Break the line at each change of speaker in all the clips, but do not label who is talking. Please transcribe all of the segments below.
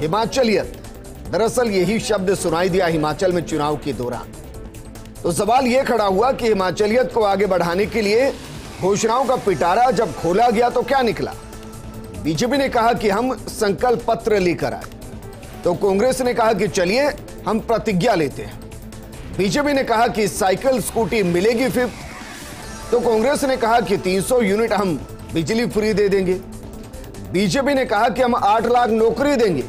हिमाचलियत, दरअसल यही शब्द सुनाई दिया हिमाचल में चुनाव के दौरान। तो सवाल यह खड़ा हुआ कि हिमाचलियत को आगे बढ़ाने के लिए घोषणाओं का पिटारा जब खोला गया तो क्या निकला। बीजेपी ने कहा कि हम संकल्प पत्र लेकर आए, तो कांग्रेस ने कहा कि चलिए हम प्रतिज्ञा लेते हैं। बीजेपी ने कहा कि साइकिल स्कूटी मिलेगी फिर, तो कांग्रेस ने कहा कि 300 यूनिट हम बिजली फ्री दे देंगे। बीजेपी ने कहा कि हम 8 लाख नौकरी देंगे,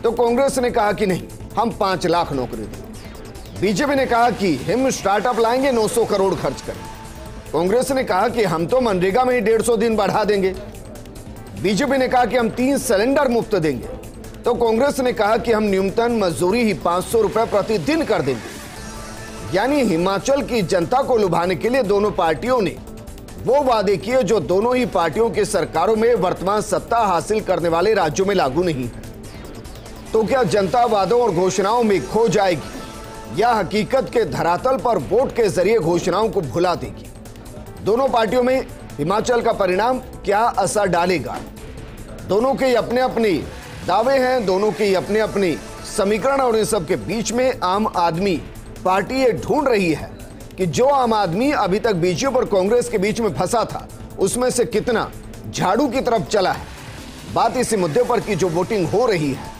तो कांग्रेस ने कहा कि नहीं, हम 5 लाख नौकरी देंगे। बीजेपी ने कहा कि हम स्टार्टअप लाएंगे, 900 करोड़ खर्च करेंगे। कांग्रेस ने कहा कि हम तो मनरेगा में ही 150 दिन बढ़ा देंगे। बीजेपी ने कहा कि हम 3 सिलेंडर मुफ्त देंगे, तो कांग्रेस ने कहा कि हम न्यूनतम मजदूरी ही 500 रुपए प्रतिदिन कर देंगे। यानी हिमाचल की जनता को लुभाने के लिए दोनों पार्टियों ने वो वादे किए जो दोनों ही पार्टियों की सरकारों में वर्तमान सत्ता हासिल करने वाले राज्यों में लागू नहीं है। तो क्या जनता वादों और घोषणाओं में खो जाएगी या हकीकत के धरातल पर वोट के जरिए घोषणाओं को भुला देगी? दोनों पार्टियों में हिमाचल का परिणाम क्या असर डालेगा? दोनों के अपने अपने दावे हैं, दोनों के अपने अपने समीकरण, और इन सब के बीच में आम आदमी पार्टी ये ढूंढ रही है कि जो आम आदमी अभी तक बीजेपी और कांग्रेस के बीच में फंसा था उसमें से कितना झाड़ू की तरफ चला है। बात इसी मुद्दे पर की जो वोटिंग हो रही है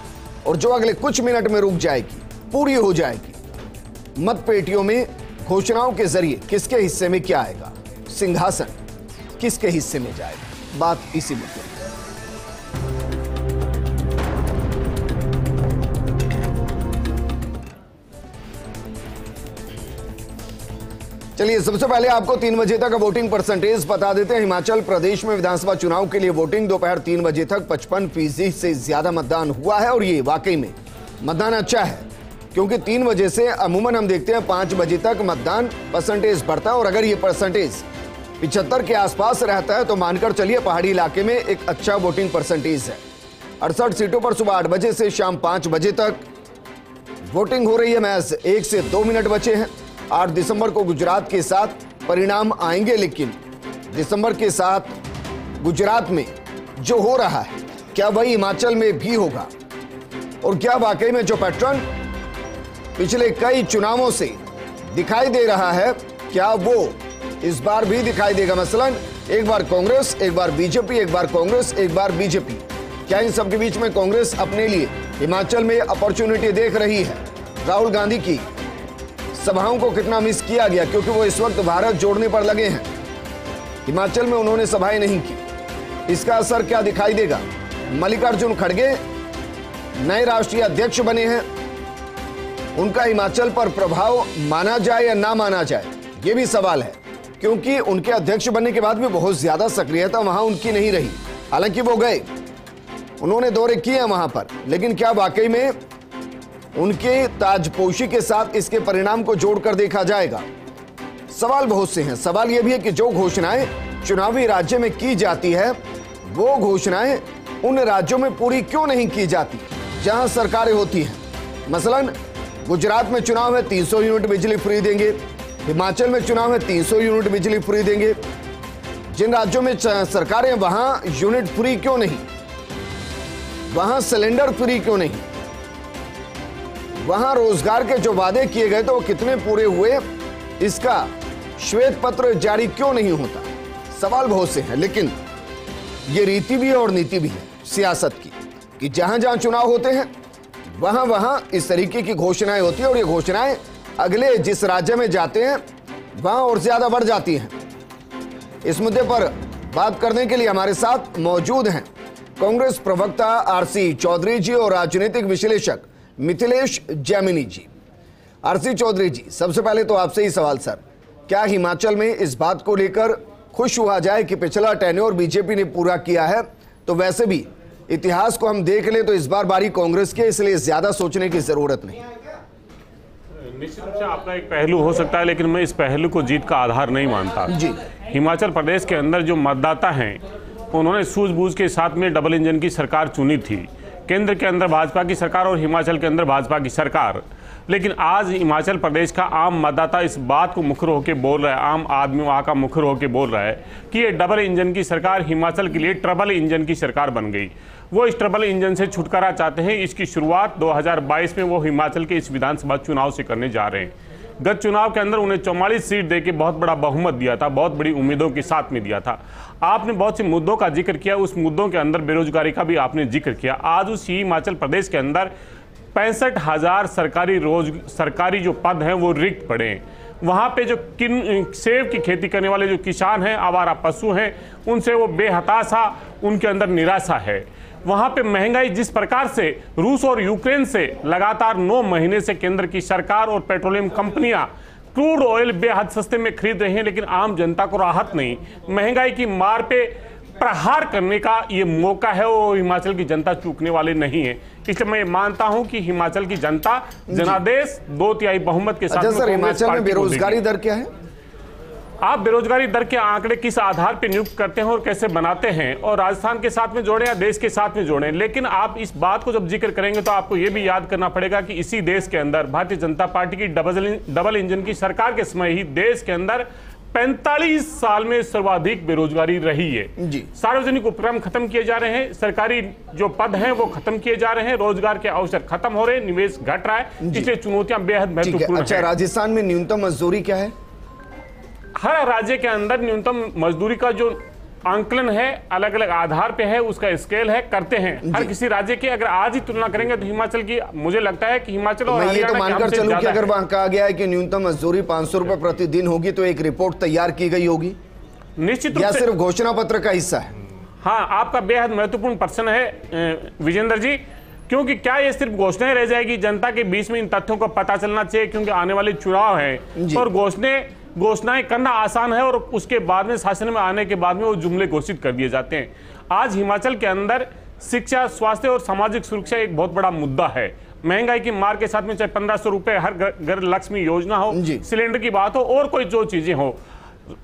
और जो अगले कुछ मिनट में रुक जाएगी, पूरी हो जाएगी। मतपेटियों में घोषणाओं के जरिए किसके हिस्से में क्या आएगा, सिंहासन किसके हिस्से में जाएगा, बात इसी मुद्दे पर। चलिए सबसे पहले आपको 3 बजे तक वोटिंग परसेंटेज बता देते हैं। हिमाचल प्रदेश में विधानसभा चुनाव के लिए वोटिंग दोपहर 3 बजे तक 55% से ज्यादा मतदान हुआ है, और ये वाकई में मतदान अच्छा है, क्योंकि 3 बजे से अमूमन हम देखते हैं 5 बजे तक मतदान परसेंटेज बढ़ता है, और अगर ये परसेंटेज 75 के आसपास रहता है तो मानकर चलिए पहाड़ी इलाके में एक अच्छा वोटिंग परसेंटेज है। 68 सीटों पर सुबह 8 बजे से शाम 5 बजे तक वोटिंग हो रही है। महज 1 से 2 मिनट बचे हैं। 8 दिसंबर को गुजरात के साथ परिणाम आएंगे, लेकिन दिसंबर के साथ गुजरात में जो हो रहा है क्या वही हिमाचल में भी होगा, और क्या वाकई में जो पैटर्न पिछले कई चुनावों से दिखाई दे रहा है क्या वो इस बार भी दिखाई देगा? मसलन एक बार कांग्रेस, एक बार बीजेपी, एक बार कांग्रेस, एक बार बीजेपी। क्या इन सबके बीच में कांग्रेस अपने लिए हिमाचल में अपॉर्चुनिटी देख रही है? राहुल गांधी की सभाओं को कितना मिस किया गया, क्योंकि वो इस वक्त भारत जोड़ने पर लगे हैं। हिमाचल में उन्होंने सभाएं नहीं की, इसका असर क्या दिखाई देगा? मल्लिकार्जुन खड़गे नए राष्ट्रीय अध्यक्ष बने हैं, उनका हिमाचल पर प्रभाव माना जाए या ना माना जाए, ये भी सवाल है, क्योंकि उनके अध्यक्ष बनने के बाद भी बहुत ज्यादा सक्रियता वहां उनकी नहीं रही। हालांकि वो गए, उन्होंने दौरे किए वहां पर, लेकिन क्या वाकई में उनके ताजपोशी के साथ इसके परिणाम को जोड़कर देखा जाएगा? सवाल बहुत से हैं। सवाल यह भी है कि जो घोषणाएं चुनावी राज्य में की जाती है वो घोषणाएं उन राज्यों में पूरी क्यों नहीं की जाती जहां सरकारें होती हैं? मसलन गुजरात में चुनाव है, 300 यूनिट बिजली फ्री देंगे। हिमाचल में चुनाव है, 300 यूनिट बिजली फ्री देंगे। जिन राज्यों में सरकारें वहां यूनिट फ्री क्यों नहीं, वहां सिलेंडर फ्री क्यों नहीं, वहां रोजगार के जो वादे किए गए थे वो कितने पूरे हुए, इसका श्वेत पत्र जारी क्यों नहीं होता? सवाल बहुत से हैं, लेकिन ये रीति भी है और नीति भी है सियासत की कि जहां जहां चुनाव होते हैं वहां वहां इस तरीके की घोषणाएं होती है, और ये घोषणाएं अगले जिस राज्य में जाते हैं वहां और ज्यादा बढ़ जाती हैं। इस मुद्दे पर बात करने के लिए हमारे साथ मौजूद हैं कांग्रेस प्रवक्ता आरसी चौधरी जी और राजनीतिक विश्लेषक मिथिलेश जैमिनी जी। आरसी चौधरी जी, सबसे पहले तो आपसे ही सवाल सर, क्या हिमाचल में इस बात को लेकर खुश हुआ जाए कि पिछला टेन्योर बीजेपी ने पूरा किया है, तो वैसे भी इतिहास को हम देख लें तो इस बार बारी कांग्रेस के, इसलिए ज्यादा सोचने की जरूरत नहीं।
निश्चित रूप से आपका एक पहलू हो सकता है, लेकिन मैं इस पहलू को जीत का आधार नहीं मानता
जी।
हिमाचल प्रदेश के अंदर जो मतदाता हैं उन्होंने सूझबूझ के साथ में डबल इंजन की सरकार चुनी थी। केंद्र के अंदर भाजपा की सरकार और हिमाचल के अंदर भाजपा की सरकार। लेकिन आज हिमाचल प्रदेश का आम मतदाता इस बात को मुखर होकर बोल रहा है, आम आदमी वहाँ का मुखर होकर बोल रहा है कि ये डबल इंजन की सरकार हिमाचल के लिए ट्रबल इंजन की सरकार बन गई। वो इस ट्रिपल इंजन से छुटकारा चाहते हैं। इसकी शुरुआत 2022 में वो हिमाचल के इस विधानसभा चुनाव से करने जा रहे हैं। गत चुनाव के अंदर उन्हें 44 सीट देके बहुत बड़ा बहुमत दिया था, बहुत बड़ी उम्मीदों के साथ में दिया था। आपने बहुत से मुद्दों का जिक्र किया, उस मुद्दों के अंदर बेरोजगारी का भी आपने जिक्र किया। आज उस हिमाचल प्रदेश के अंदर 65,000 सरकारी जो पद हैं वो रिक्त पड़े हैं। वहाँ पे जो सेब की खेती करने वाले जो किसान हैं, आवारा पशु हैं, उनसे वो बेहताशा, उनके अंदर निराशा है। वहाँ पे महंगाई जिस प्रकार से रूस और यूक्रेन से लगातार 9 महीने से केंद्र की सरकार और पेट्रोलियम कंपनियां क्रूड ऑयल बेहद सस्ते में खरीद रही हैं, लेकिन आम जनता को राहत नहीं। महंगाई की मार पे प्रहार करने का ये मौका है, वो हिमाचल की जनता चूकने वाले नहीं है। इसलिए मैं मानता हूं कि हिमाचल की जनता जनादेश 2/3 बहुमत के साथ।
सर, हिमाचल में बेरोजगारी दर क्या है?
आप बेरोजगारी दर के आंकड़े किस आधार पर नियुक्त करते हैं और कैसे बनाते हैं, और राजस्थान के साथ में जोड़ें या देश के साथ में जोड़ें, लेकिन आप इस बात को जब जिक्र करेंगे तो आपको यह भी याद करना पड़ेगा कि इसी देश के अंदर भारतीय जनता पार्टी की डबल इंजन की सरकार के समय ही देश के अंदर 45 साल में सर्वाधिक बेरोजगारी रही है। सार्वजनिक उपक्रम खत्म किए जा रहे हैं, सरकारी जो पद हैं वो खत्म किए जा रहे हैं, रोजगार के अवसर खत्म हो रहे हैं, निवेश घट रहा है, इसलिए चुनौतियां बेहद महत्वपूर्ण हैं।
अच्छा, राजस्थान में न्यूनतम मजदूरी क्या है?
हर राज्य के अंदर न्यूनतम मजदूरी का जो आंकलन है अलग अलग आधार पे है, उसका स्केल है, करते हैं हर किसी राज्य की। अगर आज ही तुलना करेंगे तो हिमाचल की, मुझे लगता है कि हिमाचल और
ये तो मानकर चलूं कि अगर वहां कहा गया है कि न्यूनतम मजदूरी 500 रुपए प्रतिदिन होगी तो एक रिपोर्ट तैयार की गई होगी,
निश्चित
या सिर्फ घोषणा पत्र का हिस्सा है?
हाँ, आपका बेहद महत्वपूर्ण प्रश्न है विजेंद्र जी, क्योंकि क्या ये सिर्फ घोषणाएं रह जाएगी? जनता के बीच में इन तथ्यों का पता चलना चाहिए, क्योंकि आने वाले चुनाव है और घोषणाएं करना आसान है और उसके बाद में शासन में आने के बाद में वो जुमले घोषित कर दिए जाते हैं। आज हिमाचल के अंदर शिक्षा, स्वास्थ्य और सामाजिक सुरक्षा एक बहुत बड़ा मुद्दा है। महंगाई की मार के साथ में चाहे 1500 रुपए हर घर लक्ष्मी योजना हो, सिलेंडर की बात हो और कोई जो चीजें हो,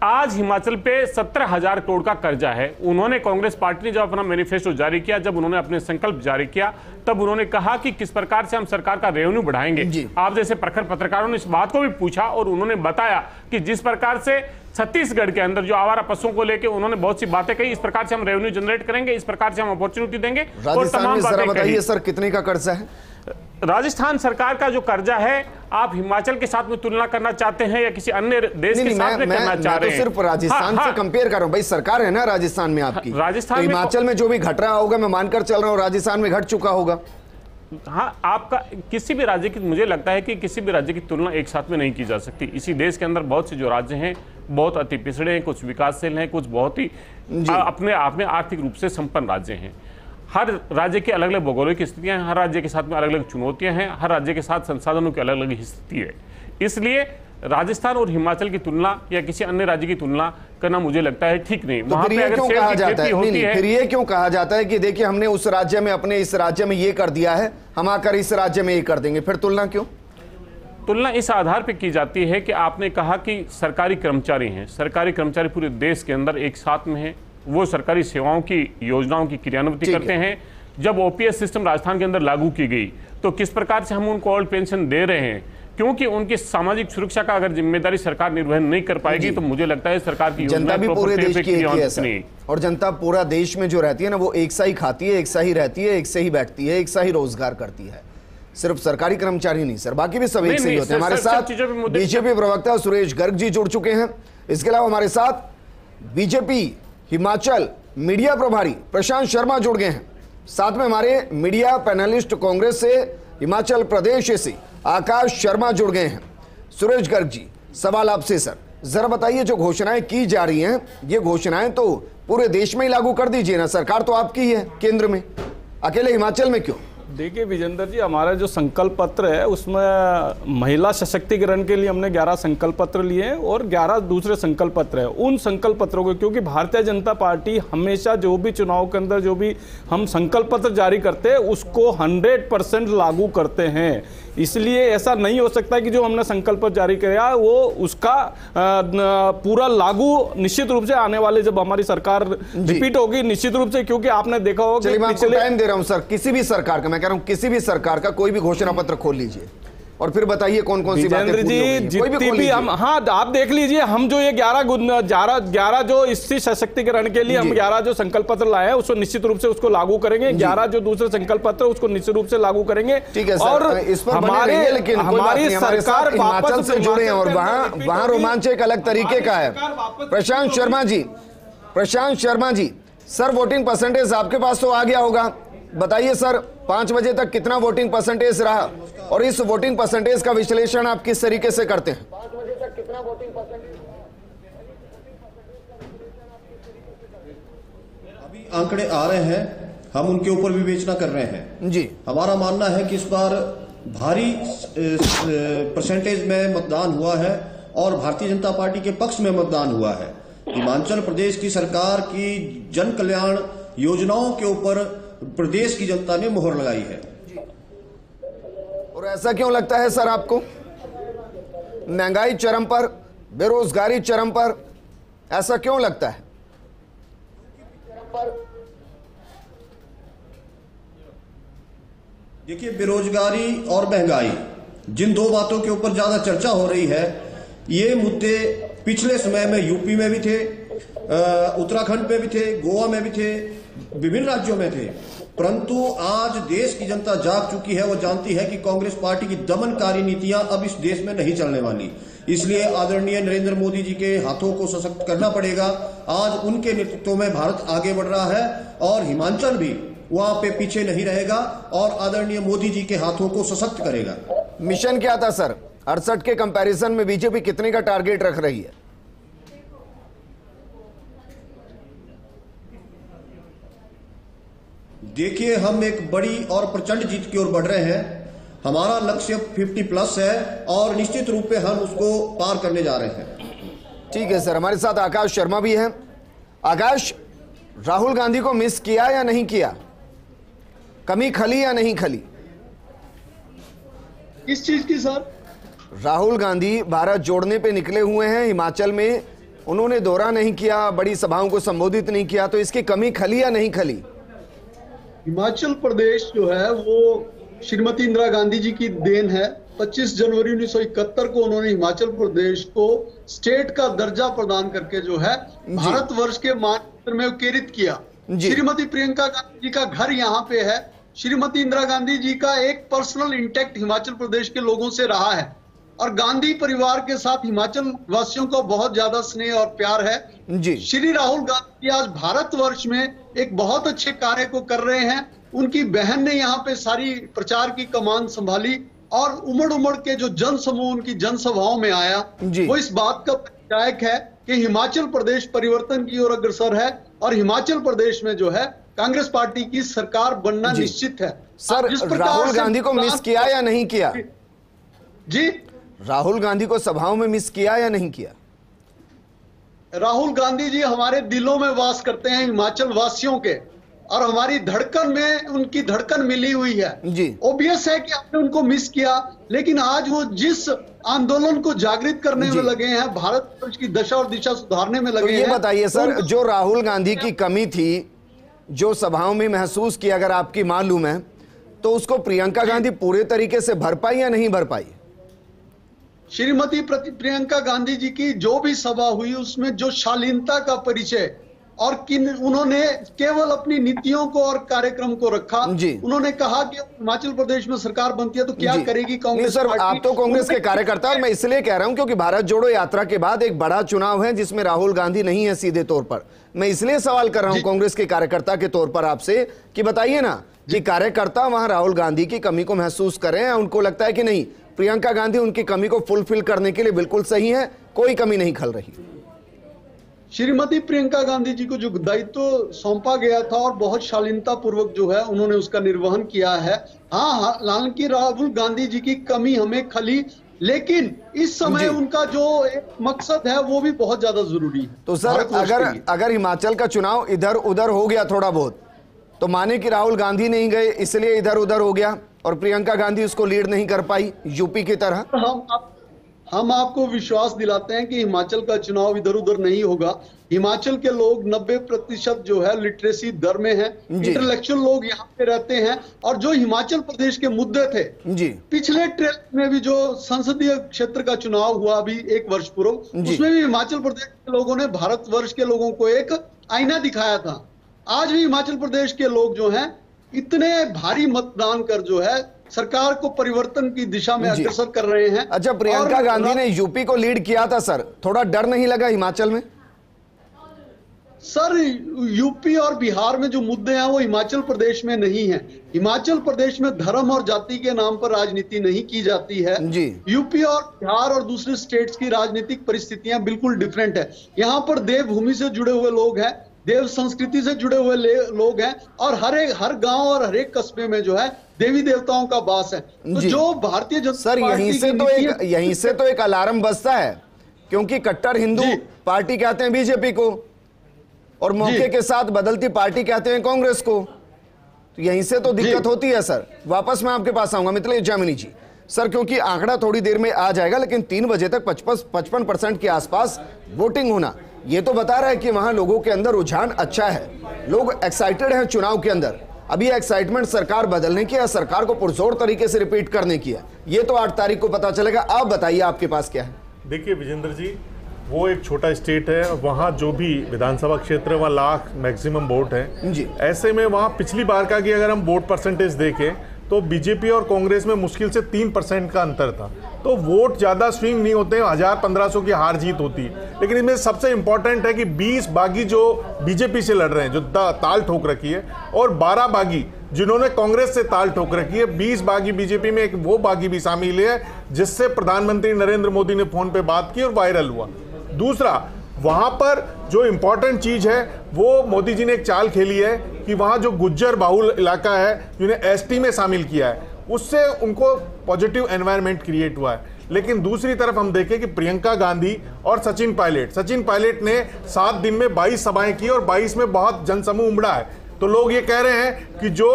आज हिमाचल पे 17,000 करोड़ का कर्जा है। उन्होंने, कांग्रेस पार्टी ने जब अपना मैनिफेस्टो जारी किया, जब उन्होंने अपने संकल्प जारी किया, तब उन्होंने कहा कि किस प्रकार से हम सरकार का रेवेन्यू बढ़ाएंगे। आप जैसे प्रखर पत्रकारों ने इस बात को भी पूछा और उन्होंने बताया कि जिस प्रकार से छत्तीसगढ़ के अंदर जो आवारा पशुओं को लेकर उन्होंने बहुत सी बातें कही, इस प्रकार से हम रेवेन्यू जनरेट करेंगे, इस प्रकार से हम अपॉर्चुनिटी देंगे और तमाम बातें।
बताइए सर, कितने का कर्जा है?
राजस्थान सरकार का जो कर्जा है, आप हिमाचल के साथ में तुलना करना चाहते हैं या किसी अन्य देश के साथ में करना चाह रहे हैं?
सिर्फ राजस्थान से कंपेयर कर रहा हूं भाई, सरकार है ना राजस्थान में आपकी।
राजस्थान
तो हिमाचल में जो भी घट रहा होगा मैं मानकर चल रहा हूं राजस्थान में घट चुका होगा।
हाँ, आपका किसी भी राज्य की, मुझे लगता है कि किसी भी राज्य की तुलना एक साथ में नहीं की जा सकती। इसी देश के अंदर बहुत से जो राज्य हैं बहुत अति पिछड़े हैं, कुछ विकासशील हैं, कुछ बहुत ही अपने आप में आर्थिक रूप से संपन्न राज्य हैं। हर राज्य की अलग अलग भौगोलिक स्थितियां हैं, हर राज्य के साथ में अलग अलग चुनौतियां हैं, हर राज्य के साथ संसाधनों की अलग अलग स्थिति है। इसलिए राजस्थान और हिमाचल की तुलना या किसी अन्य राज्य की तुलना करना मुझे लगता है ठीक नहीं।
वहां पे अगर कहा जाता है, फिर ये क्यों कहा जाता है कि देखिए हमने उस राज्य में, अपने इस राज्य में ये कर दिया है, हम आकर इस राज्य में ये कर देंगे, फिर तुलना क्यों?
तुलना इस आधार पर की जाती है कि आपने कहा कि सरकारी कर्मचारी हैं, सरकारी कर्मचारी पूरे देश के अंदर एक साथ में हैं, वो सरकारी सेवाओं की योजनाओं की क्रियान्विति करते हैं। जब ओपीएस सिस्टम राजस्थान के अंदर लागू की गई तो किस प्रकार से हम उनको ओल्ड पेंशन दे रहे हैं, क्योंकि उनकी सामाजिक सुरक्षा का अगर जिम्मेदारी सरकार निर्वहन नहीं कर पाएगी तो मुझे लगता है सरकार की
जनता भी पूरे देश की है, और जनता पूरा देश में जो रहती है ना वो एक सा ही खाती है, एक सा ही रहती है, एक से ही बैठती है, एक सा ही रोजगार करती है। सिर्फ सरकारी कर्मचारी नहीं सर, बाकी भी सब एक से ही होते हैं। हमारे साथ बीजेपी प्रवक्ता सुरेश गर्ग जी जुड़ चुके हैं। इसके अलावा हमारे साथ बीजेपी हिमाचल मीडिया प्रभारी प्रशांत शर्मा जुड़ गए हैं। साथ में हमारे मीडिया पैनलिस्ट कांग्रेस से हिमाचल प्रदेश से आकाश शर्मा जुड़ गए हैं। सुरेश गर्ग जी, सवाल आपसे सर, जरा बताइए जो घोषणाएं की जा रही हैं, ये घोषणाएं तो पूरे देश में ही लागू कर दीजिए ना, सरकार तो आपकी है केंद्र में, अकेले हिमाचल में क्यों?
देखिए विजेंद्र जी, हमारा जो संकल्प पत्र है उसमें महिला सशक्तिकरण के लिए हमने 11 संकल्प पत्र लिए हैं और 11 दूसरे संकल्प पत्र हैं। उन संकल्प पत्रों को, क्योंकि भारतीय जनता पार्टी हमेशा जो भी चुनाव के अंदर जो भी हम संकल्प पत्र जारी करते हैं उसको 100% लागू करते हैं, इसलिए ऐसा नहीं हो सकता कि जो हमने संकल्प पत्र जारी किया वो उसका पूरा लागू निश्चित रूप से आने वाले जब हमारी सरकार रिपीट होगी निश्चित रूप से, क्योंकि आपने देखा होगा।
मैं आपको टाइम दे रहा हूं सर, किसी भी सरकार का, मैं कह रहा हूं किसी भी सरकार का कोई भी घोषणा पत्र खोल लीजिए, और फिर बताइए कौन कौन सी बातें पूरी हो गई हैं। कोई
जितनी भी हम, हाँ आप देख लीजिए, हम जो ये 11 जो स्त्री सशक्तिकरण के लिए हम 11 जो संकल्प पत्र लाए हैं उसको निश्चित रूप से उसको लागू करेंगे। 11 जो दूसरे संकल्प पत्र उसको निश्चित रूप से लागू करेंगे।
ठीक है सर,
और
इस पर
हमारी सरकार
हिमाचल से जुड़े हैं और वहां रोमांच एक अलग तरीके का है। प्रशांत Sharma ji, sir voting percentage आपके पास तो आ गया होगा, बताइए सर 5 बजे तक कितना वोटिंग परसेंटेज रहा और इस वोटिंग परसेंटेज का विश्लेषण आप किस तरीके से करते हैं? 5 बजे तक कितना वोटिंग परसेंटेज?
अभी आंकड़े आ रहे हैं, हम उनके ऊपर विवेचना कर रहे हैं
जी।
हमारा मानना है कि इस बार भारी परसेंटेज में मतदान हुआ है और भारतीय जनता पार्टी के पक्ष में मतदान हुआ है। हिमाचल प्रदेश की सरकार की जन कल्याण योजनाओं के ऊपर प्रदेश की जनता ने मोहर लगाई है।
और ऐसा क्यों लगता है सर आपको? महंगाई चरम पर, बेरोजगारी चरम पर, ऐसा क्यों लगता है?
देखिए, बेरोजगारी और महंगाई, जिन दो बातों के ऊपर ज्यादा चर्चा हो रही है, ये मुद्दे पिछले समय में यूपी में भी थे, उत्तराखंड में भी थे, गोवा में भी थे, विभिन्न राज्यों में थे। परंतु आज देश की जनता जाग चुकी है, वो जानती है कि कांग्रेस पार्टी की दमनकारी नीतियां अब इस देश में नहीं चलने वाली। इसलिए आदरणीय नरेंद्र मोदी जी के हाथों को सशक्त करना पड़ेगा। आज उनके नेतृत्व में भारत आगे बढ़ रहा है और हिमाचल भी वहां पे पीछे नहीं रहेगा और आदरणीय मोदी जी के हाथों को सशक्त करेगा।
मिशन क्या था सर? 68 के कंपैरिजन में बीजेपी कितने का टारगेट रख रही है?
देखिए, हम एक बड़ी और प्रचंड जीत की ओर बढ़ रहे हैं। हमारा लक्ष्य 50+ है और निश्चित रूप से हम उसको पार करने जा रहे हैं।
ठीक है सर, हमारे साथ आकाश शर्मा भी हैं। आकाश, राहुल गांधी को मिस किया या नहीं किया? कमी खली या नहीं खली?
किस चीज की सर?
राहुल गांधी भारत जोड़ने पे निकले हुए हैं, हिमाचल में उन्होंने दौरा नहीं किया, बड़ी सभाओं को संबोधित नहीं किया, तो इसकी कमी खली या नहीं खली?
हिमाचल प्रदेश जो है वो श्रीमती इंदिरा गांधी जी की देन है। 25 जनवरी 1971 को उन्होंने हिमाचल प्रदेश को स्टेट का दर्जा प्रदान करके जो है भारतवर्ष के मानचित्र में उकेरित किया। श्रीमती प्रियंका गांधी जी का घर यहाँ पे है। श्रीमती इंदिरा गांधी जी का एक पर्सनल इंटैक्ट हिमाचल प्रदेश के लोगों से रहा है और गांधी परिवार के साथ हिमाचल वासियों को बहुत ज्यादा स्नेह और प्यार है जी। श्री राहुल गांधी आज भारतवर्ष में एक बहुत अच्छे कार्य को कर रहे हैं। उनकी बहन ने यहाँ पे सारी प्रचार की कमान संभाली और उमड़ उमड़ के जो जन समूह उनकी जनसभाओं में आया, वो इस बात का परिचायक है कि हिमाचल प्रदेश परिवर्तन की ओर अग्रसर है और हिमाचल प्रदेश में जो है कांग्रेस पार्टी की सरकार बनना निश्चित है।
सर, राहुल गांधी को मिस किया या नहीं किया?
जी,
राहुल गांधी को सभाओं में मिस किया या नहीं किया?
राहुल गांधी जी हमारे दिलों में वास करते हैं, हिमाचल वासियों के, और हमारी धड़कन में उनकी धड़कन मिली हुई है जी। ओबियस है कि हमने उनको मिस किया, लेकिन आज वो जिस आंदोलन को जागृत करने में लगे हैं, भारत की दशा और दिशा सुधारने में लगे हैं।
ये बताइए सर, जो राहुल गांधी की कमी थी, जो सभाओं में महसूस की, अगर आपकी मालूम है तो उसको प्रियंका गांधी पूरे तरीके से भर पाई या नहीं भर पाई?
श्रीमती प्रियंका गांधी जी की जो भी सभा हुई उसमें जो शालीनता का परिचय और उन्होंने केवल अपनी नीतियों को और कार्यक्रम को रखा। उन्होंने कहा कि हिमाचल प्रदेश में सरकार बनती है तो क्या करेगी कांग्रेस?
सर, आप तो कांग्रेस के कार्यकर्ता, और मैं इसलिए कह रहा हूं क्योंकि भारत जोड़ो यात्रा के बाद एक बड़ा चुनाव है जिसमें राहुल गांधी नहीं है सीधे तौर पर। मैं इसलिए सवाल कर रहा हूं कांग्रेस के कार्यकर्ता के तौर पर आपसे कि बताइए ना कि कार्यकर्ता वहां राहुल गांधी की कमी को महसूस करें, उनको लगता है कि नहीं प्रियंका गांधी उनकी कमी को फुलफिल करने के लिए बिल्कुल सही है, कोई कमी नहीं खल रही?
श्रीमती प्रियंका गांधी जी को जो दायित्व सौंपा गया था और बहुत शालीनता पूर्वक जो है उन्होंने उसका निर्वहन किया है। हाँ, हालांकि राहुल गांधी जी की कमी हमें खली, लेकिन इस समय उनका जो एक मकसद है वो भी बहुत ज्यादा जरूरी है।
तो सर, अगर हिमाचल का चुनाव इधर उधर हो गया थोड़ा बहुत, तो माने कि राहुल गांधी नहीं गए इसलिए इधर उधर हो गया और प्रियंका गांधी उसको लीड नहीं कर पाई यूपी की तरह?
हम आपको विश्वास दिलाते हैं कि हिमाचल का चुनाव इधर उधर नहीं होगा। हिमाचल के लोग 90% जो है लिटरेसी दर में है, इंटेलेक्चुअल लोग यहाँ पे रहते हैं। और जो हिमाचल प्रदेश के मुद्दे थे
जी,
पिछले ट्रेल में भी जो संसदीय क्षेत्र का चुनाव हुआ अभी 1 वर्ष पूर्व, उसमें भी हिमाचल प्रदेश के लोगों ने भारतवर्ष के लोगों को एक आईना दिखाया था। आज भी हिमाचल प्रदेश के लोग जो हैं इतने भारी मतदान कर जो है सरकार को परिवर्तन की दिशा में अग्रसर कर रहे हैं।
अच्छा, प्रियंका गांधी ने यूपी को लीड किया था सर, थोड़ा डर नहीं लगा हिमाचल में?
सर, यूपी और बिहार में जो मुद्दे हैं वो हिमाचल प्रदेश में नहीं है। हिमाचल प्रदेश में धर्म और जाति के नाम पर राजनीति नहीं की जाती है
जी।
यूपी और बिहार और दूसरे स्टेट्स की राजनीतिक परिस्थितियां बिल्कुल डिफरेंट है। यहाँ पर देवभूमि से जुड़े हुए लोग हैं, देव संस्कृति से जुड़े हुए लोग हैं, और हर गांव और हर एक कस्बे में जो है देवी देवताओं का वास है। तो जो भारतीय जनता
सर, यहीं से तो एक अलार्म बजता है, क्योंकि कट्टर हिंदू पार्टी कहते हैं बीजेपी को, और मौके के साथ बदलती पार्टी कहते हैं कांग्रेस को। तो यहीं से तो दिक्कत होती है सर। वापस मैं आपके पास आऊंगा मिथिलेश जामिनी जी। सर, क्योंकि आंकड़ा थोड़ी देर में आ जाएगा, लेकिन 3 बजे तक 55% के आसपास वोटिंग होना, ये तो बता रहा है कि वहां लोगों के अंदर रुझान अच्छा है, लोग एक्साइटेड हैं चुनाव के अंदर। अभी एक्साइटमेंट सरकार बदलने की या सरकार को पुरजोर तरीके से रिपीट करने की है, ये तो 8 तारीख को पता चलेगा। आप बताइए, आपके पास क्या है?
देखिए विजेंद्र जी, वो एक छोटा स्टेट है, वहाँ जो भी विधानसभा क्षेत्र है वहाँ लाख मैक्सिमम वोट है
जी।
ऐसे में वहाँ पिछली बार का कि अगर हम वोट परसेंटेज देखें तो बीजेपी और कांग्रेस में मुश्किल से 3% का अंतर था। तो वोट ज़्यादा स्विंग नहीं होते, 1000-1500 की हार जीत होती है। लेकिन इसमें सबसे इंपॉर्टेंट है कि 20 बागी जो बीजेपी से लड़ रहे हैं, जो ताल ठोक रखी है, और 12 बागी जिन्होंने कांग्रेस से ताल ठोक रखी है। 20 बागी बीजेपी में एक वो बागी भी शामिल है जिससे प्रधानमंत्री नरेंद्र मोदी ने फोन पे बात की और वायरल हुआ। दूसरा, वहां पर जो इंपॉर्टेंट चीज है वो मोदी जी ने एक चाल खेली है कि वहां जो गुज्जर बाहुल इलाका है जिन्हें एसटी में शामिल किया है, उससे उनको पॉजिटिव एनवायरनमेंट क्रिएट हुआ है। लेकिन दूसरी तरफ हम देखें कि प्रियंका गांधी और सचिन पायलट ने 7 दिन में 22 सभाएं की और 22 में बहुत जनसमूह उमड़ा है। तो लोग ये कह रहे हैं कि जो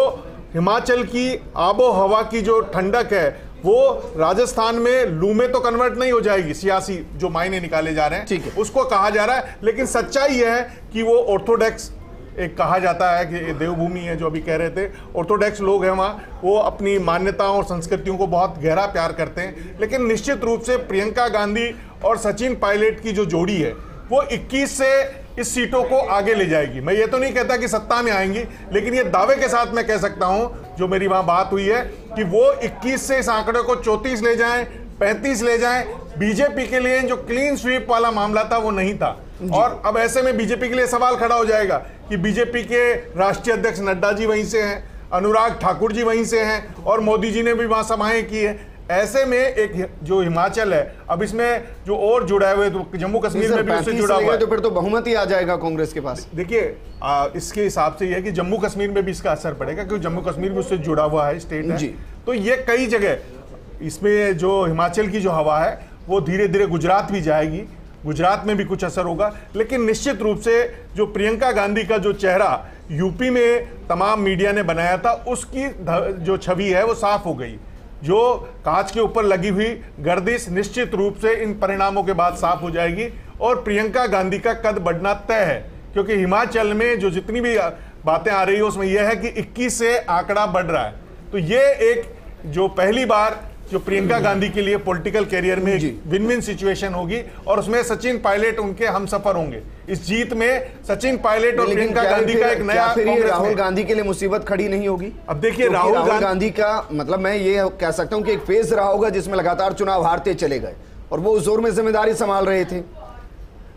हिमाचल की आबो हवा की जो ठंडक है वो राजस्थान में लू में तो कन्वर्ट नहीं हो जाएगी। सियासी जो मायने निकाले जा रहे हैं उसको कहा जा रहा है, लेकिन सच्चाई यह है कि वो ऑर्थोडॉक्स एक कहा जाता है कि देवभूमि है, जो अभी कह रहे थे, ऑर्थोडॉक्स लोग हैं वहाँ, वो अपनी मान्यताओं और संस्कृतियों को बहुत गहरा प्यार करते हैं। लेकिन निश्चित रूप से प्रियंका गांधी और सचिन पायलट की जो जोड़ी है वो 21 से इस सीटों को आगे ले जाएगी। मैं ये तो नहीं कहता कि सत्ता में आएंगी, लेकिन ये दावे के साथ मैं कह सकता हूं, जो मेरी वहां बात हुई है, कि वो 21 से इस आंकड़े को 34 ले जाएं, 35 ले जाएं। बीजेपी के लिए जो क्लीन स्वीप वाला मामला था वो नहीं था। और अब ऐसे में बीजेपी के लिए सवाल खड़ा हो जाएगा कि बीजेपी के राष्ट्रीय अध्यक्ष नड्डा जी वहीं से हैं, अनुराग ठाकुर जी वहीं से हैं, और मोदी जी ने भी वहां सभाएं की है। ऐसे में एक जो हिमाचल है, अब इसमें जो और जुड़ा हुआ है तो जम्मू कश्मीर में भी उससे जुड़ा हुआ है,
तो फिर तो बहुमत ही आ जाएगा कांग्रेस के पास।
देखिए इसके हिसाब से यह है कि जम्मू कश्मीर में भी इसका असर पड़ेगा, क्योंकि जम्मू कश्मीर भी उससे जुड़ा हुआ है, स्टेट है। तो ये कई जगह इसमें जो हिमाचल की जो हवा है वो धीरे धीरे गुजरात भी जाएगी, गुजरात में भी कुछ असर होगा। लेकिन निश्चित रूप से जो प्रियंका गांधी का जो चेहरा यूपी में तमाम मीडिया ने बनाया था, उसकी जो छवि है वो साफ हो गई। जो कांच के ऊपर लगी हुई गर्दिश निश्चित रूप से इन परिणामों के बाद साफ हो जाएगी और प्रियंका गांधी का कद बढ़ना तय है। क्योंकि हिमाचल में जो जितनी भी बातें आ रही है उसमें यह है कि 21 से आंकड़ा बढ़ रहा है। तो ये एक जो पहली बार जो प्रियंका गांधी के लिए पॉलिटिकल कैरियर में विन विन सिचुएशन होगी, और उसमें सचिन पायलट उनके हमसफर होंगे। इस जीत में सचिन पायलट और प्रियंका गांधी का एक नया
राहुल गांधी के लिए मुसीबत खड़ी नहीं होगी?
अब देखिए
राहुल गांधी का मतलब मैं ये कह सकता हूं कि एक फेज रहा होगा जिसमें लगातार चुनाव हारते चले गए और वो उस जोर में जिम्मेदारी संभाल रहे थे।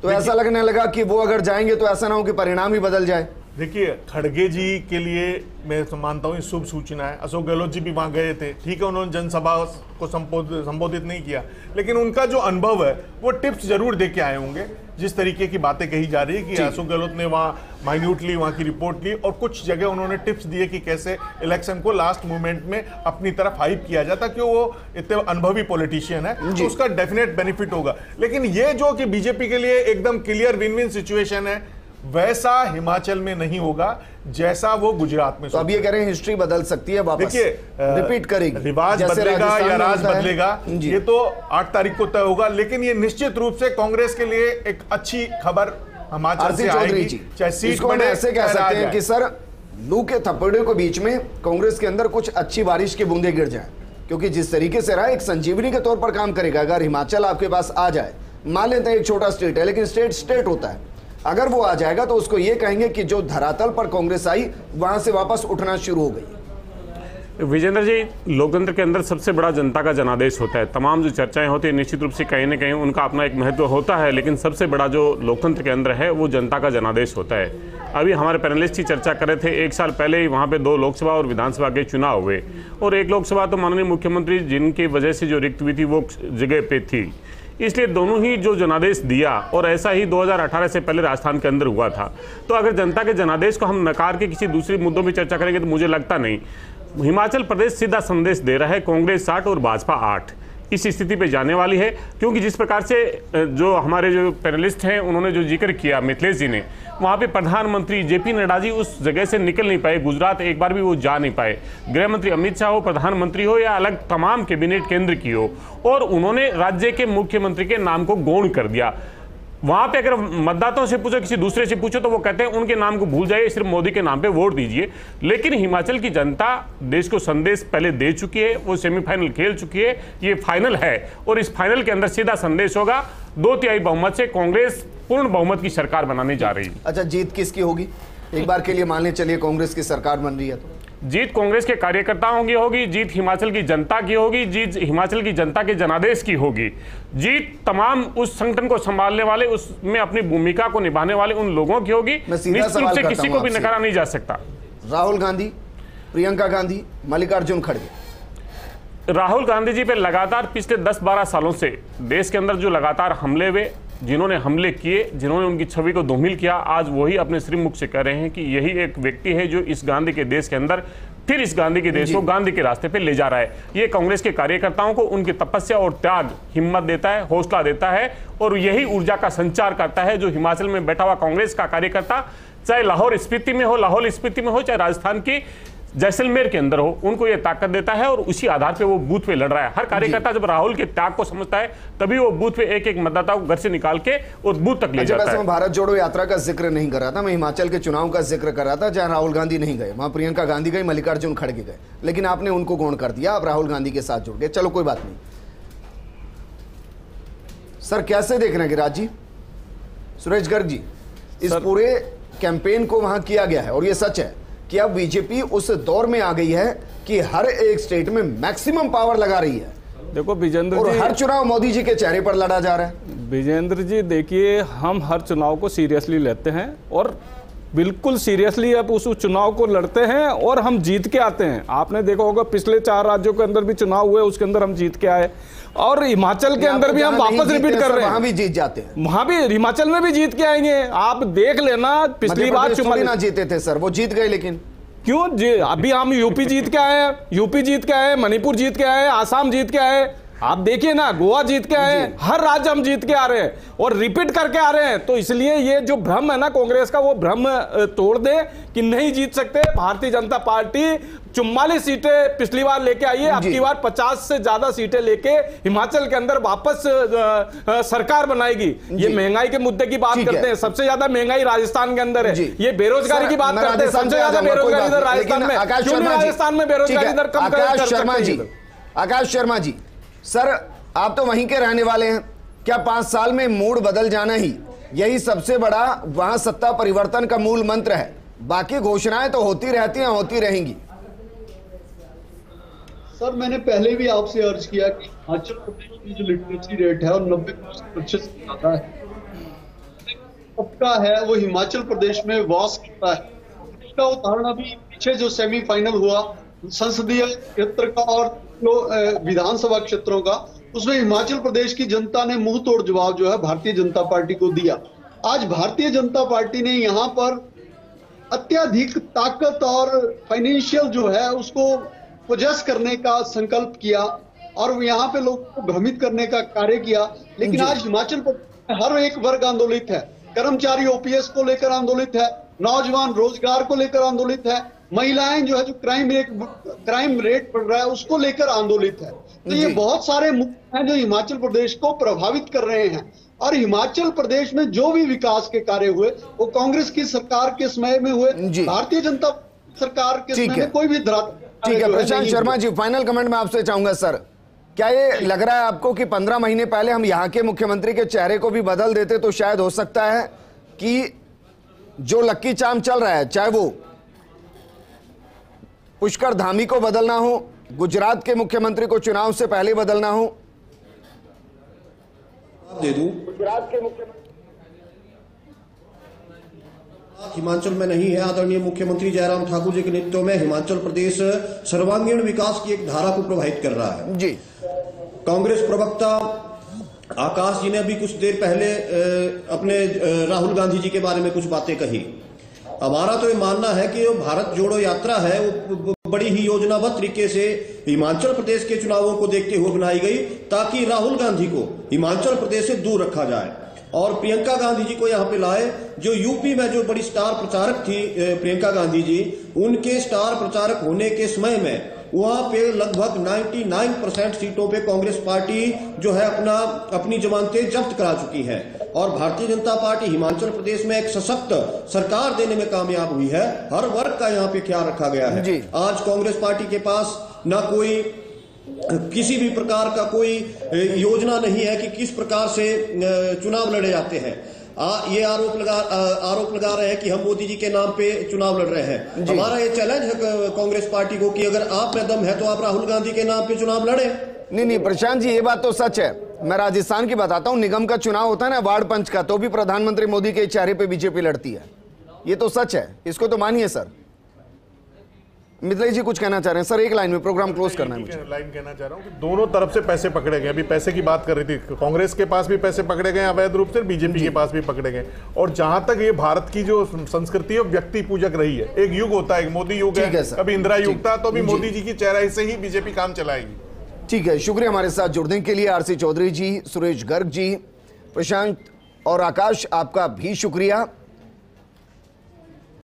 तो ऐसा लगने लगा कि वो अगर जाएंगे तो ऐसा ना हो कि परिणाम ही बदल जाए।
देखिए खड़गे जी के लिए मैं मानता हूँ शुभ सूचना है। अशोक गहलोत जी भी वहाँ गए थे, ठीक है, उन्होंने जनसभा को संबोधित नहीं किया, लेकिन उनका जो अनुभव है वो टिप्स जरूर दे के आए होंगे। जिस तरीके की बातें कही जा रही है कि अशोक गहलोत ने वहाँ माइन्यूटली वहाँ की रिपोर्ट ली और कुछ जगह उन्होंने टिप्स दिए कि कैसे इलेक्शन को लास्ट मोमेंट में अपनी तरफ हाइप किया जाता, कि वो इतने अनुभवी पॉलिटिशियन है, तो उसका डेफिनेट बेनिफिट होगा। लेकिन ये जो कि बीजेपी के लिए एकदम क्लियर विन विन सिचुएशन है, वैसा हिमाचल में नहीं होगा जैसा वो गुजरात में।
तो अब ये कह रहे हैं हिस्ट्री बदल सकती है, वापस
देखिए
रिपीट करेगी,
रिवाज बदलेगा या राज बदलेगा ये तो 8 तारीख को तय होगा। लेकिन ये निश्चित रूप से कांग्रेस के लिए एक अच्छी खबर हिमाचल से
चौधरी
आएगी,
जी,
चाहे सीट
इसको हम
बने
ऐसे कह
चाहे
सकते
राज
हैं कि
आए।
सर लू के थप्पड़े के बीच में कांग्रेस के अंदर कुछ अच्छी बारिश की बूंदे गिर जाए, क्योंकि जिस तरीके से रहा एक संजीवनी के तौर पर काम करेगा। अगर हिमाचल आपके पास आ जाए, मान लेते हैं एक छोटा स्टेट है लेकिन स्टेट होता है, अगर वो आ जाएगा तो उसको ये कहेंगे कि जो धरातल पर कांग्रेस आई वहां से वापस उठना शुरू हो गई।
विजेंद्र जी, लोकतंत्र के अंदर सबसे बड़ा जनता का जनादेश होता है। तमाम जो चर्चाएं होती हैं निश्चित रूप से कहीं ना कहीं उनका अपना एक महत्व होता है, लेकिन सबसे बड़ा जो लोकतंत्र के अंदर है वो जनता का जनादेश होता है। अभी हमारे पैनलिस्ट ही चर्चा कर रहे थे, एक साल पहले ही वहाँ पे 2 लोकसभा और विधानसभा के चुनाव हुए, और एक लोकसभा तो माननीय मुख्यमंत्री जिनकी वजह से जो रिक्त हुई थी वो जगह पे थी, इसलिए दोनों ही जो जनादेश दिया, और ऐसा ही 2018 से पहले राजस्थान के अंदर हुआ था। तो अगर जनता के जनादेश को हम नकार के किसी दूसरे मुद्दों में चर्चा करेंगे तो मुझे लगता नहीं। हिमाचल प्रदेश सीधा संदेश दे रहा है, कांग्रेस 60 और भाजपा 8 इस स्थिति पे जाने वाली है, क्योंकि जिस प्रकार से जो हमारे जो पैनलिस्ट हैं उन्होंने जो जिक्र किया मिथिलेश जी ने, वहाँ पे प्रधानमंत्री जेपी नड्डा जी उस जगह से निकल नहीं पाए, गुजरात एक बार भी वो जा नहीं पाए। गृह मंत्री अमित शाह हो, प्रधानमंत्री हो या अलग तमाम कैबिनेट केंद्र की हो, और उन्होंने राज्य के मुख्यमंत्री के नाम को गौण कर दिया। वहां पे अगर मतदाताओं से पूछो, किसी दूसरे से पूछो, तो वो कहते हैं उनके नाम को भूल जाइए, सिर्फ मोदी के नाम पे वोट दीजिए। लेकिन हिमाचल की जनता देश को संदेश पहले दे चुकी है, वो सेमीफाइनल खेल चुकी है, ये फाइनल है, और इस फाइनल के अंदर सीधा संदेश होगा 2/3 बहुमत से कांग्रेस पूर्ण बहुमत की सरकार बनाने जा रही है।
अच्छा, जीत किसकी होगी? एक बार के लिए मान ले चलिए कांग्रेस की सरकार बन रही है तो
जीत कांग्रेस के कार्यकर्ताओं की होगी, जीत हिमाचल की जनता की होगी, जीत हिमाचल की जनता के जनादेश की होगी, जीत तमाम उस संगठन को संभालने वाले, उसमें अपनी भूमिका को निभाने वाले उन लोगों की होगी। निश्चित रूप से किसी को भी नकारा नहीं जा सकता।
राहुल गांधी, प्रियंका गांधी, मल्लिकार्जुन खड़गे।
राहुल गांधी जी पे लगातार पिछले 10-12 सालों से देश के अंदर जो लगातार हमले हुए, जिन्होंने हमले किए, जिन्होंने उनकी छवि को धूमिल किया, आज वही अपने श्रीमुख से कह रहे हैं कि यही एक व्यक्ति है जो इस गांधी के देश के अंदर फिर इस गांधी के देश को गांधी के रास्ते पे ले जा रहा है। ये कांग्रेस के कार्यकर्ताओं को उनकी तपस्या और त्याग हिम्मत देता है, हौसला देता है, और यही ऊर्जा का संचार करता है जो हिमाचल में बैठा हुआ कांग्रेस का कार्यकर्ता, चाहे लाहौर स्पीति में हो, चाहे राजस्थान की जैसलमेर के अंदर हो, उनको ये ताकत देता है, और उसी आधार पे वो बूथ पे लड़ रहा है। हर कार्यकर्ता जब राहुल के त्याग को समझता है तभी वो बूथ पे एक मतदाता को घर से निकाल के और बूथ तक ले जाता है।
मैं भारत जोड़ो यात्रा का जिक्र नहीं कर रहा था, मैं हिमाचल के चुनाव का जिक्र कर रहा था, जहां राहुल गांधी नहीं गए, वहां प्रियंका गांधी गई, मल्लिकार्जुन खड़गे गए, लेकिन आपने उनको गौण कर दिया, आप राहुल गांधी के साथ जुड़ गए। चलो कोई बात नहीं। सर कैसे देख रहे हैं गिरिराज जी, सुरेश गर्ग जी, इस पूरे कैंपेन को वहां किया गया है, और ये सच है कि अब बीजेपी उस दौर में आ गई है कि हर एक स्टेट में मैक्सिमम पावर लगा रही है।
देखो विजेंद्र
और
जी,
हर चुनाव मोदी जी के चेहरे पर लड़ा जा रहा है।
विजेंद्र जी देखिए, हम हर चुनाव को सीरियसली लेते हैं, और बिल्कुल सीरियसली अब उस चुनाव को लड़ते हैं, और हम जीत के आते हैं। आपने देखा होगा पिछले 4 राज्यों के अंदर भी चुनाव हुए, उसके अंदर हम जीत के आए, और हिमाचल के अंदर भी हम वापस रिपीट कर रहे हैं,
वहां भी जीत जाते हैं,
वहां भी हिमाचल में भी जीत के आएंगे। आप देख लेना, पिछली बार
चुनाव ना जीते थे सर, वो जीत गए, लेकिन
क्यों जी? अभी हम यूपी जीत के आए हैं, यूपी जीत के आए, मणिपुर जीत के आए, आसाम जीत के आए, आप देखिए ना, गोवा जीत के आए, हर राज्य हम जीत के आ रहे हैं और रिपीट करके आ रहे हैं। तो इसलिए ये जो भ्रम है ना कांग्रेस का, वो भ्रम तोड़ दे कि नहीं जीत सकते। भारतीय जनता पार्टी 44 सीटें पिछली बार लेके आई है, अब की बार 50 से ज्यादा सीटें लेके हिमाचल के अंदर वापस सरकार बनाएगी। ये महंगाई के मुद्दे की बात करते हैं, सबसे ज्यादा महंगाई राजस्थान के अंदर है। ये बेरोजगारी की बात करते हैं, सबसे ज्यादा बेरोजगारी इधर राजस्थान में। क्यों नहीं राजस्थान में बेरोजगारी दर कम कर सकते?
आकाश शर्मा जी, सर आप तो वहीं के रहने वाले हैं, क्या 5 साल में मूड बदल जाना ही यही सबसे बड़ा वहां सत्ता परिवर्तन का मूल मंत्र है? बाकी घोषणाएं तो होती रहती हैं, होती रहेंगी।
सर मैंने पहले भी आपसे अर्ज किया कि हिमाचल प्रदेश की जो लिटरेसी रेट है और 90% से ज्यादा है, सबका है वो हिमाचल प्रदेश में वास करता है। इसका उदाहरण अभी पीछे जो सेमीफाइनल हुआ संसदीय क्षेत्र का और विधानसभा क्षेत्रों का, उसमें हिमाचल प्रदेश की जनता ने मुंह तोड़ जवाब जो है भारतीय जनता पार्टी को दिया। आज भारतीय जनता पार्टी ने यहाँ पर अत्यधिक ताकत और फाइनेंशियल जो है उसको पोजेस करने का संकल्प किया और यहाँ पे लोगों को भ्रमित करने का कार्य किया। लेकिन आज हिमाचल प्रदेश में हर एक वर्ग आंदोलित है। कर्मचारी ओपीएस को लेकर आंदोलित है, नौजवान रोजगार को लेकर आंदोलित है, महिलाएं जो है जो क्राइम रेट बढ़ रहा है उसको लेकर आंदोलित है। तो ये बहुत सारे मुद्दे हैं जो हिमाचल प्रदेश को प्रभावित कर रहे हैं। और हिमाचल प्रदेश में जो भी विकास के कार्य हुए वो कांग्रेस की सरकार के समय में हुए, भारतीय जनता सरकार के समय में कोई भी
ठीक है। प्रशांत शर्मा जी, फाइनल कमेंट में आपसे चाहूंगा सर, क्या ये लग रहा है आपको कि 15 महीने पहले हम यहाँ के मुख्यमंत्री के चेहरे को भी बदल देते तो शायद हो सकता है कि जो लक्की चार्म चल रहा है, चाहे वो पुष्कर धामी को बदलना हो, गुजरात के मुख्यमंत्री को चुनाव से पहले बदलना हो,
दे दूं, गुजरात के मुख्यमंत्री हिमाचल में नहीं है। आदरणीय मुख्यमंत्री जयराम ठाकुर जी के नेतृत्व में हिमाचल प्रदेश सर्वांगीण विकास की एक धारा को प्रभावित कर रहा है
जी।
कांग्रेस प्रवक्ता आकाश जी ने अभी कुछ देर पहले अपने राहुल गांधी जी के बारे में कुछ बातें कही। हमारा तो ये मानना है कि जो भारत जोड़ो यात्रा है वो बड़ी ही योजनाबद्ध तरीके से हिमाचल प्रदेश के चुनावों को देखते हुए बनाई गई, ताकि राहुल गांधी को हिमाचल प्रदेश से दूर रखा जाए और प्रियंका गांधी जी को यहाँ पे लाए। जो यूपी में जो बड़ी स्टार प्रचारक थी प्रियंका गांधी जी, उनके स्टार प्रचारक होने के समय में वहां पे लगभग 99% सीटों पे कांग्रेस पार्टी जो है अपनी जमानतें जब्त करा चुकी है और भारतीय जनता पार्टी हिमाचल प्रदेश में एक सशक्त सरकार देने में कामयाब हुई है। हर वर्ग का यहाँ पे ख्याल रखा गया है। आज कांग्रेस पार्टी के पास ना कोई किसी भी प्रकार का कोई योजना नहीं है कि किस प्रकार से चुनाव लड़े जाते हैं। ये आरोप लगा रहे हैं कि हम मोदी जी के नाम पे चुनाव लड़ रहे हैं। हमारा ये चैलेंज है कांग्रेस पार्टी को कि अगर आप में दम है तो आप राहुल गांधी के नाम पे चुनाव लड़े।
नहीं प्रशांत जी, ये बात तो सच है। मैं राजस्थान की बताता हूं, निगम का चुनाव होता है ना वार्ड पंच का, तो भी प्रधानमंत्री मोदी के चेहरे पे बीजेपी लड़ती है। ये तो सच है, इसको तो मानिए सर। मित्रेश जी कुछ कहना चाह रहे हैं सर, एक लाइन में, प्रोग्राम क्लोज करना है मुझे।
लाइन कहना चाह रहा हूं कि दोनों तरफ से पैसे पकड़े गए। अभी पैसे की बात कर रही थी, कांग्रेस के पास भी पैसे पकड़े गए अवैध रूप से, बीजेपी के पास भी पकड़े गए। और जहां तक ये भारत की जो संस्कृति है व्यक्ति पूजक रही है। एक युग होता है, एक मोदी युग है, कभी इंदिरा युग था, तो अभी मोदी जी की चेहरे से ही बीजेपी काम चलाएगी।
ठीक है, शुक्रिया हमारे साथ जुड़ने के लिए आरसी चौधरी जी, सुरेश गर्ग जी, प्रशांत और आकाश, आपका भी शुक्रिया।